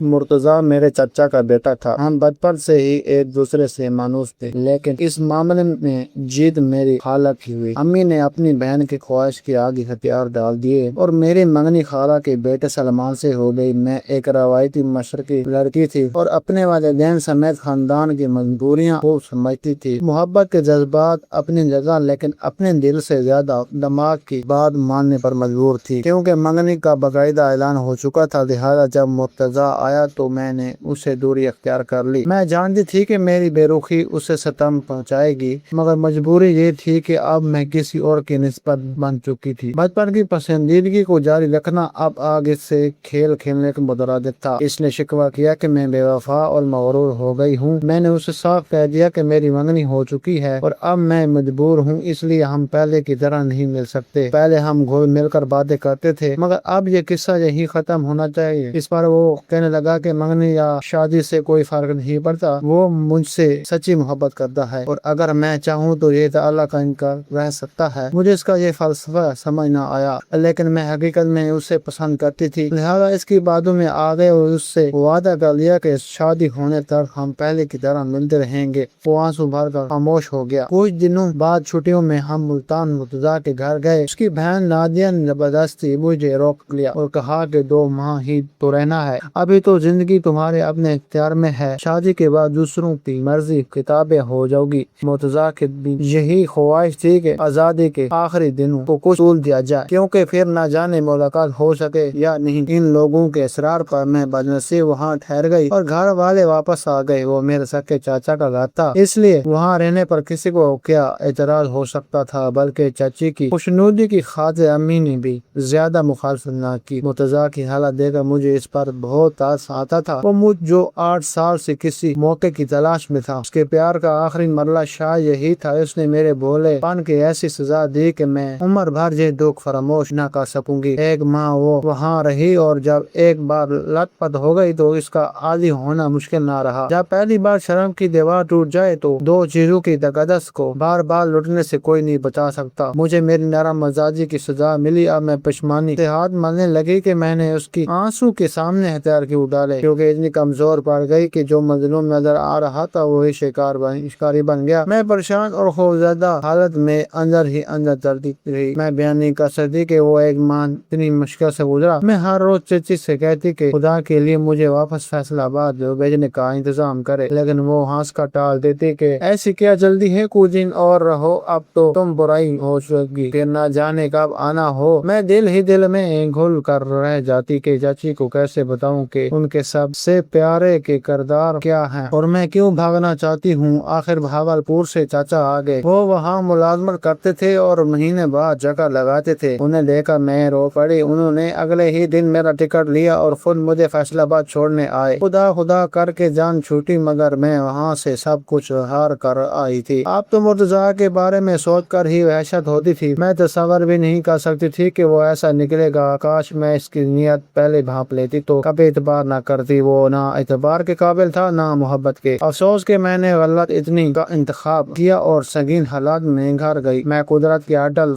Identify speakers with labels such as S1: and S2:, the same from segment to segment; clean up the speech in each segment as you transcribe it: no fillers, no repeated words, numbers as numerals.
S1: مرتضیٰ میرے چچا کا بیٹا تھا۔ ہم بچپن سے ہی ایک دوسرے سے مانوس تھے، لیکن اس معاملے میں جیت میری خالہ کی ہوئی۔ امی نے اپنی بہن کی خواہش کے آگے ہتھیار ڈال دیے اور میری منگنی خالہ کے بیٹے سلمان سے ہو گئی۔ میں ایک روایتی مشرقی لڑکی تھی اور اپنے والدین سمیت خاندان کی مجبوریاں خوب سمجھتی تھی۔ محبت کے جذبات اپنی جگہ، لیکن اپنے دل سے زیادہ دماغ کی بات ماننے پر مجبور تھی، کیونکہ منگنی کا باقاعدہ اعلان ہو چکا تھا۔ لہٰذا جب مرتضیٰ آیا تو میں نے اسے دوری اختیار کر لی۔ میں جانتی تھی کہ میری بے رخی اسے ستم پہنچائے گی، مگر مجبوری یہ تھی کہ اب میں کسی اور کی نسبت بن چکی تھی۔ بچپن کی پسندیدگی کو جاری رکھنا اب آگے سے کھیل کھیلنے کے مترادف تھا۔ اس نے شکوہ کیا کہ میں بے وفا اور مغرور ہو گئی ہوں۔ میں نے اسے صاف کہہ دیا کہ میری منگنی ہو چکی ہے اور اب میں مجبور ہوں، اس لیے ہم پہلے کی طرح نہیں مل سکتے۔ پہلے ہم گھل مل کر باتیں کرتے تھے، مگر اب یہ قصہ یہی ختم ہونا چاہیے۔ اس پر وہ کہنے لگا کہ منگنی یا شادی سے کوئی فرق نہیں پڑتا، وہ مجھ سے سچی محبت کرتا ہے اور اگر میں چاہوں تو یہ تعلق انکار رہ سکتا ہے۔ مجھے اس کا یہ فلسفہ سمجھ نہ آیا، لیکن میں حقیقت میں اسے پسند کرتی تھی، لہذا اس کی باتوں میں آ گئے اور اس سے وعدہ کر لیا کہ شادی ہونے تک ہم پہلے کی طرح ملتے رہیں گے۔ وہ آنسو بھر کر خاموش ہو گیا۔ کچھ دنوں بعد چھٹیوں میں ہم ملتان مرتضیٰ کے گھر گئے۔ اس کی بہن نادیہ نے زبردستی مجھے روک لیا اور کہا کہ 2 ماہ ہی تو رہنا ہے، ابھی تو زندگی تمہارے اپنے اختیار میں ہے، شادی کے بعد دوسروں کی مرضی کتابیں ہو جاؤ گی۔ مرتضیٰ کی بھی یہی خواہش تھی کہ آزادی کے آخری دنوں کو کچھ طول دیا جائے، کیونکہ پھر نہ جانے ملاقات ہو سکے یا نہیں۔ ان لوگوں کے اصرار پر میں بدنصیب وہاں ٹھہر گئی اور گھر والے واپس آ گئے۔ وہ میرے سکے چاچا کا گھر تھا، اس لیے وہاں رہنے پر کسی کو کیا اعتراض ہو سکتا تھا، بلکہ چچی کی خوشنودی کی خاطر امی نے بھی زیادہ مخالفت نہ کی۔ مرتضیٰ کی حالت دیکھ کر مجھے اس پر بہت ترس آتا تھا۔ وہ مجھ جو 8 سال سے کسی موقع کی تلاش میں تھا، اس کے پیار کا آخری مرحلہ شاید یہی تھا۔ اس نے میرے بھولے پن کی ایسی سزا دی کہ میں عمر بھر یہ دکھ فراموش نہ کر سکوں گی۔ 1 ماہ وہ وہاں رہی اور جب ایک بار لت پت ہو گئی تو اس کا عادی ہونا مشکل نہ رہا۔ جب پہلی بار شرم کی دیوار ٹوٹ جائے تو 2 چیزوں کی تقدس کو بار بار لٹنے سے کوئی نہیں بچا سکتا۔ مجھے میری نرم مزاجی کی سزا ملی۔ اب میں پشیمانی سے ہاتھ ملنے لگی کہ میں نے اس کی آنسو کے سامنے ہتھیار کیوں ڈالے، کیونکہ اتنی کمزور پڑ گئی کہ جو مظلوم نظر آ رہا تھا وہی شکاری بن گیا۔ میں پریشان اور خوفزدہ حالت میں اندر ہی اندر تڑپتی رہی۔ میں بیان نہیں کر سکتی کہ وہ 1 ماہ اتنی مشکل سے گزرا۔ میں ہر روز چچی سے کہتی کہ خدا کے لیے مجھے واپس فیصل آباد بھیجنے کا انتظام کرے، لیکن وہ ہنس کر ٹال دیتی کہ ایسی کیا جلدی ہے، کچھ دن اور رہو، اب تو تم برائی ہو چکی، پھر نہ جانے کب آنا ہو۔ میں دل ہی دل میں گھل کر رہ جاتی کہ چچی کو کیسے بتاؤں کہ ان کے سب سے پیارے کے کردار کیا ہیں اور میں کیوں بھاگنا چاہتی ہوں۔ آخر بھاگلپور سے چاچا آ گئے۔ وہ وہاں ملازمت کرتے تھے اور مہینے بعد چکر لگاتے تھے۔ انہیں دیکھ کر میں رو پڑی۔ انہوں نے اگلے ہی دن میرا ٹکٹ لیا اور خود مجھے فیصل آباد چھوڑنے آئے۔ خدا خدا کر کے جان چھوٹی، مگر میں وہاں سے سب کچھ ہار کر آئی تھی۔ اب تو مرتضیٰ کے بارے میں سوچ کر ہی وحشت ہوتی تھی۔ میں تصور بھی نہیں کر سکتی تھی کہ وہ ایسا نکلے گا۔ کاش میں اس کی نیت پہلے بھانپ لیتی تو کبھی اعتبار نہ کرتی۔ وہ نہ اعتبار کے قابل تھا نہ محبت کے۔ افسوس کہ میں نے غلط اتنی کا انتخاب کیا اور سنگین حالات میں گھر گئی۔ میں قدرت کے اٹل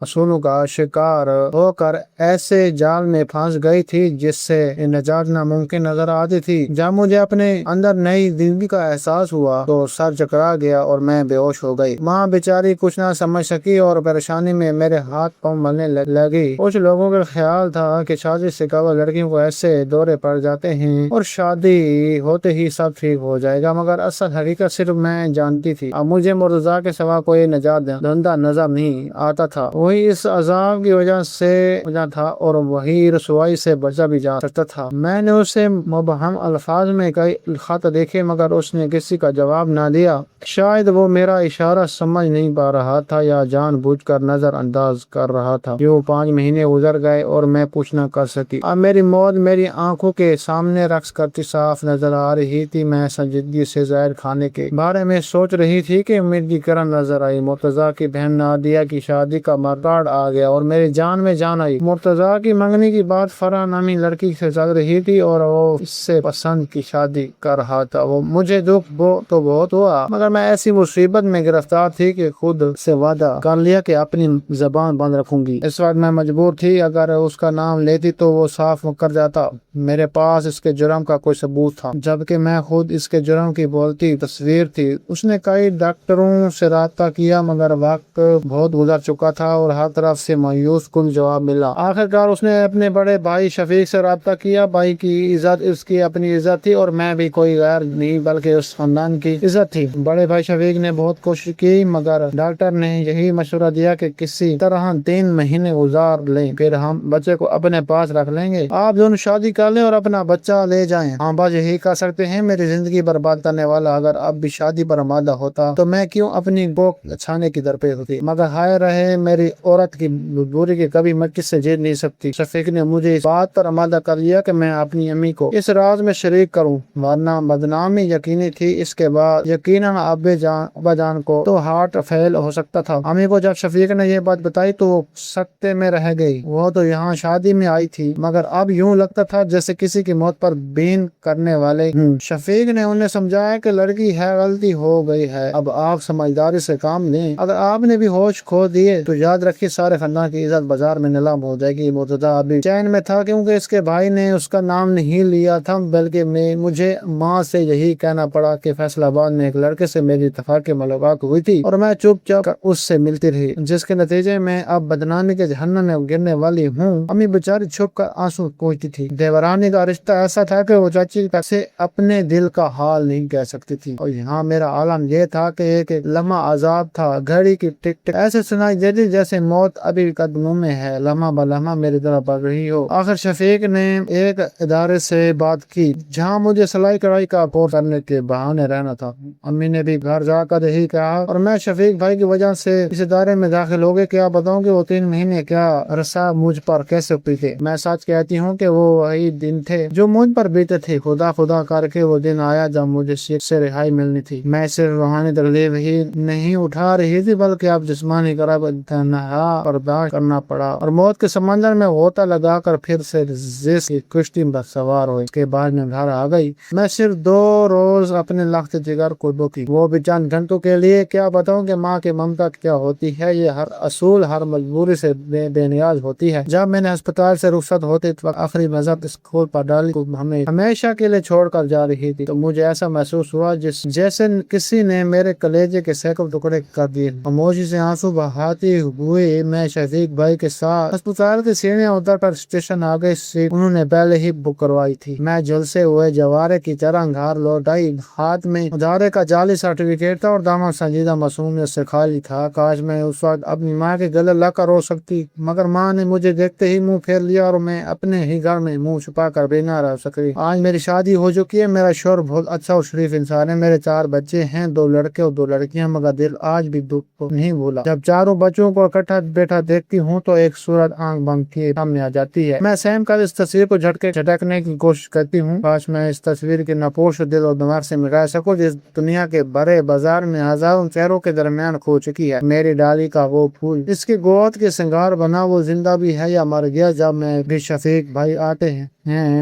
S1: اصولوں کا شکار ہو کر ایسے جال میں پھنس گئی تھی جس سے نجات ناممکن نظر آتی تھی۔ جب مجھے اپنے اندر نئی زندگی کا احساس ہوا تو سر چکرا گیا اور میں بے ہوش ہو گئی۔ ماں بیچاری کچھ نہ سمجھ سکی اور پریشانی میں میرے ہاتھ پاؤں ملنے لگی۔ کچھ لوگوں کا خیال تھا کہ شادی سے قبل لڑکیوں کو ایسے دورے پڑ جاتے ہیں اور شادی ہوتے ہی سب ٹھیک ہو جائے گا، مگر اصل حقیقت صرف میں جانتی تھی۔ اب مجھے مرتضیٰ کے سوا کوئی نجات دہندہ نظر نہیں آتا تھا۔ وہی اس عذاب کی وجہ تھا اور وہی رسوائی سے بچا بھی جا سکتا تھا۔ میں نے اسے مبہم الفاظ میں کئی خط لکھے مگر اس نے کسی کا جواب نہ دیا۔ شاید وہ میرا اشارہ سمجھ نہیں پا رہا تھا یا جان بوجھ کر نظر انداز کر رہا تھا۔ یوں 5 مہینے گزر گئے اور میں کچھ نہ کر سکی۔ اب میری موت میری آنکھوں کے سامنے رقص کرتی صاف نظر آ رہی تھی۔ میں سنجیدگی سے زہر کھانے کے بارے میں سوچ رہی تھی کہ امید کی کرن نظر آئی۔ مرتضیٰ کی بہن نادیہ کی شادی کا کارڈ آ گیا اور میری جان میں جان آئی۔ مرتضیٰ کی منگنی کی بات فرح نامی لڑکی سے چل رہی تھی اور وہ اس سے پسند کی شادی کر رہا تھا۔ وہ مجھے دکھ تو بہت ہوا، مگر میں ایسی مصیبت میں گرفتار تھی کہ خود سے وعدہ کر لیا کہ اپنی زبان بند رکھوں گی۔ اس وقت میں مجبور تھی، اگر اس کا نام لیتی تو وہ صاف مکر جاتا۔ میرے میرے پاس اس کے جرم کا کوئی ثبوت تھا، جبکہ میں خود اس کے جرم کی بولتی تصویر تھی۔ اس نے کئی ڈاکٹروں سے رابطہ کیا مگر وقت بہت گزر چکا تھا اور ہر طرف سے مایوس کن جواب ملا۔ آخرکار اس نے اپنے بڑے بھائی شفیق سے رابطہ کیا۔ بھائی کی عزت اس کی اپنی عزت تھی اور میں بھی کوئی غیر نہیں بلکہ اس خاندان کی عزت تھی۔ بڑے بھائی شفیق نے بہت کوشش کی مگر ڈاکٹر نے یہی مشورہ دیا کہ کسی طرح 3 مہینے گزار لیں، پھر ہم بچے کو اپنے پاس رکھ لیں گے۔ آپ دونوں شادی کر لیں اور اپنا بچہ لے جائیں، ہم بس یہی کر سکتے ہیں۔ میری زندگی برباد کرنے والا اگر اب بھی شادی پر آمادہ ہوتا تو میں کیوں اپنی کوکھ چھانے کی درپے ہوتی، مگر ہائے رہے میری عورت کی دوری کی کبھی میں کس سے جیت نہیں سکتی۔ شفیق نے مجھے اس بات پر آمادہ کر لیا کہ میں اپنی امی کو اس راز میں شریک کروں، ورنہ بدنامی یقینی تھی۔ اس کے بعد یقیناً ابا جان کو تو ہارٹ فیل ہو سکتا تھا۔ امی کو جب شفیق نے یہ بات بتائی تو وہ سکتے میں رہ گئی۔ وہ تو یہاں شادی میں آئی تھی مگر اب یوں لگتا تھا جیسے کسی کی موت پر بین کرنے والے ہوں۔ شفیق نے انہیں سمجھایا کہ لڑکی ہے، غلطی ہو گئی ہے، اب آپ سمجھداری سے کام لیں۔ اگر آپ نے بھی ہوش کھو دیے تو یاد رکھیے سارے خاندان کی عزت بازار میں نیلام ہو جائے گی۔ مرتضیٰ ابھی چین میں تھا کیونکہ اس کے بھائی نے اس کا نام نہیں لیا تھا، بلکہ مجھے ماں سے یہی کہنا پڑا کہ فیصل آباد میں ایک لڑکے سے میری اتفاقی ملاقات ہوئی تھی اور میں چپ چاپ اس سے ملتی رہی، جس کے نتیجے میں اب بدنامی کے جہنم میں گرنے والی ہوں۔ امی بیچاری چھپ کر آنسو پوچھتی تھی۔ دیورانی کا رشتہ ایسا تھا کہ وہ چاچی سے اپنے دل کا حال نہیں کہہ سکتی تھی، اور یہاں میرا عالم یہ تھا کہ ایک لمحہ عذاب تھا، گھڑی کی ٹک ٹک ایسے سنائی دیتی جیسے موت ابھی قدموں میں ہے، لمحہ بلمحہ میری طرف بڑھ رہی ہو۔ آخر شفیق نے ایک ادارے سے بات کی جہاں مجھے سلائی کڑھائی کا کورس کرنے کے بہانے رہنا تھا۔ امی نے بھی گھر جا کر یہی کہا اور میں شفیق بھائی کی وجہ سے اس ادارے میں داخل ہو گئے۔ کیا بتاؤں کہ وہ 3 مہینے کیا عرصہ مجھ پر کیسے پیتے۔ میں سچ کہتی ہوں کہ وہ وہی دن تھے جو مجھ پر بیتے تھے۔ خدا خدا کر کے وہ دن آیا جب مجھے سیٹ سے رہائی ملنی تھی۔ میں صرف روحانی تکلیف ہی نہیں اٹھا رہی تھی بلکہ اب جسمانی کرب تنہا برداشت کرنا پڑا اور موت کے سمندر میں غوطہ لگا کر پھر سے زیس کی کشتی پر سوار ہوئی۔ اس کے بعد میں گھر آ گئی۔ میں صرف 2 روز اپنے لخت جگر کو دکھی، وہ بھی چند گھنٹوں کے لیے۔ کیا بتاؤں کہ ماں کی ممتا کیا ہوتی ہے، یہ ہر اصول ہر مجبوری سے بے نیاز ہوتی ہے۔ جب میں نے ہسپتال سے رخصت ہوتے وقت آخری نظر اسکول پر ڈالی کو ہمیں ہمیشہ کے لیے چھوڑ کر جا رہی تھی تو مجھے ایسا محسوس ہوا جیسے کسی نے میرے کلیجے کے سینکڑوں ٹکڑے کر دیے۔ خاموشی سے آنسو بہاتی ہوئے میں شفیق بھائی کے ساتھ ہسپتال کی سیڑھیاں اتر کر اسٹیشن آ گئی۔ سیٹ انہوں نے پہلے ہی بک کروائی تھی۔ میں جلسے ہوئے جوارے کی طرح گھر لوٹ آئی۔ ہاتھ میں ادارے کا جعلی سرٹیفکیٹ تھا اور دامن سنجیدہ معصومیت سے خالی تھا۔ کاش میں اس وقت اپنی ماں کے گلے لگ کر رو سکتی، مگر ماں نے مجھے دیکھتے ہی منہ پھیر لیا اور میں اپنے ہی گھر میں منہ چھپا کر بھی نہ رہ سکی۔ آج میری شادی ہو چکی ہے۔ میرا شوہر بہت اچھا اور شریف انسان ہے۔ میرے 4 بچے ہیں، 2 لڑکے اور 2 لڑکیاں، مگر دل آج بھی دکھ کو نہیں بھولا۔ جب چاروں بچوں کو اکٹھا بیٹھا دیکھتی ہوں تو ایک صورت آنکھ بند کیے سامنے آ جاتی ہے۔ میں سہم کر اس تصویر کو جھٹکنے کی کوشش کرتی ہوں۔ کاش میں اس تصویر کے نپوش دل اور دماغ سے مٹا سکوں جس دنیا کے بڑے بازار میں ہزاروں چہروں کے درمیان کھو چکی ہے۔ میری ڈالی کا وہ پھول اس کی گود کے سنگار بنا، وہ زندہ بھی ہے یا مر گیا؟ جب میں بھی شفیق بھائی آتے ہیں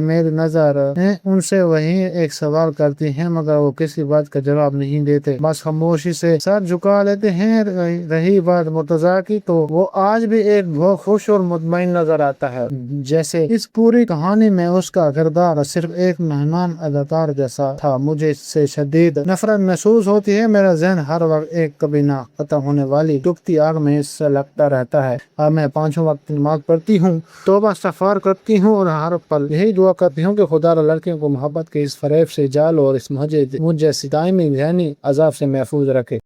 S1: میری نظر ان سے وہی ایک سوال کرتی ہیں مگر وہ کسی بات کا جواب نہیں دیتے، بس خاموشی سے سر جھکا لیتے ہیں۔ رہی بات مرتضیٰ کی تو وہ آج بھی ایک بہت خوش اور مطمئن نظر آتا ہے، جیسے اس پوری کہانی میں اس کا کردار صرف ایک مہمان اداکار جیسا تھا۔ مجھے اس سے شدید نفرت محسوس ہوتی ہے۔ میرا ذہن ہر وقت ایک کبھی نہ ختم ہونے والی ڈوبتی آگ میں اس سے لگتا رہتا ہے۔ اب میں 5 وقت نماز پڑھتی ہوں، توبہ استغفار کرتی ہوں اور ہر پل یہی دعا کرتی ہوں کہ خدا لڑکیوں کو محبت کے اس فریب سے جال اور اس مجھ جیسی دائمی ذہنی عذاب سے محفوظ رکھے۔